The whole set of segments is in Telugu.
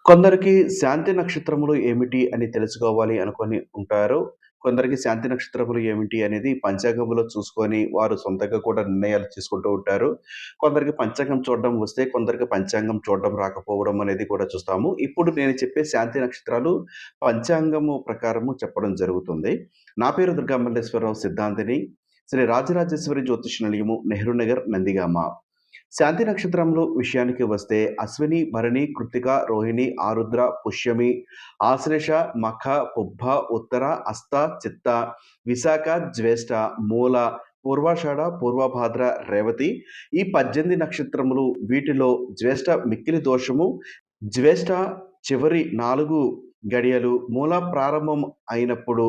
కొందరికి శాంతి నక్షత్రములు ఏమిటి అని తెలుసుకోవాలి అనుకొని ఉంటారు. కొందరికి శాంతి నక్షత్రములు ఏమిటి అనేది పంచాంగంలో చూసుకొని వారు సొంతంగా కూడా నిర్ణయాలు తీసుకుంటూ ఉంటారు. కొందరికి పంచాంగం చూడడం వస్తే, కొందరికి పంచాంగం చూడడం రాకపోవడం అనేది కూడా చూస్తాము. ఇప్పుడు నేను చెప్పే శాంతి నక్షత్రాలు పంచాంగము ప్రకారము చెప్పడం జరుగుతుంది. నా పేరు దుర్గామల్లేశ్వరరావు సిద్ధాంతిని. శ్రీ రాజరాజేశ్వరి జ్యోతిష్ నిలయము, నెహ్రూ నగర్, నందిగామ. శాంతి నక్షత్రములు విషయానికి వస్తే అశ్విని, భరణి, కృత్తిక, రోహిణి, ఆరుద్ర, పుష్యమి, ఆశ్లేష, మఖ, పుబ్బ, ఉత్తర, హస్త, చిత్త, విశాఖ, జ్యేష్ఠ, మూల, పూర్వాషాఢ, పూర్వభాద్ర, రేవతి ఈ 18 నక్షత్రములు. వీటిలో జ్యేష్ఠ మిక్కిలి దోషము. జ్యేష్ఠ చివరి 4 గడియలు మూల ప్రారంభం అయినప్పుడు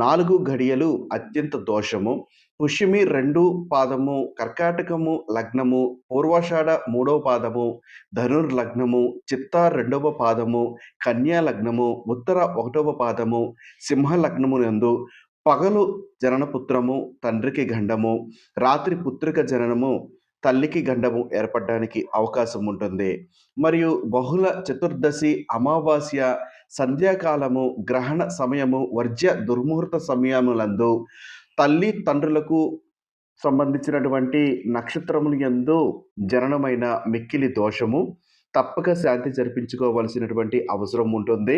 4 గడియలు అత్యంత దోషము. పుష్యమి 2 పాదము, కర్కాటకము లగ్నము, పూర్వాషాఢ 3వ పాదము, ధనుర్ లగ్నము, చిత్త 2వ పాదము, కన్యా లగ్నము, ఉత్తర 1వ పాదము, సింహ లగ్నము నందు పగలు జననపుత్రము, తండ్రికి గండము, రాత్రి పుత్రిక జననము, తల్లికి గండము ఏర్పడడానికి అవకాశం ఉంటుంది. మరియు బహుళ చతుర్దశి, అమావాస్య, సంధ్యాకాలము, గ్రహణ సమయము, వర్జ్య దుర్ముహూర్త సమయములందు తల్లి తండ్రులకు సంబంధించినటువంటి నక్షత్రములు యందు జననమైన మిక్కిలి దోషము. తప్పక శాంతి జరిపించుకోవలసినటువంటి అవసరం ఉంటుంది.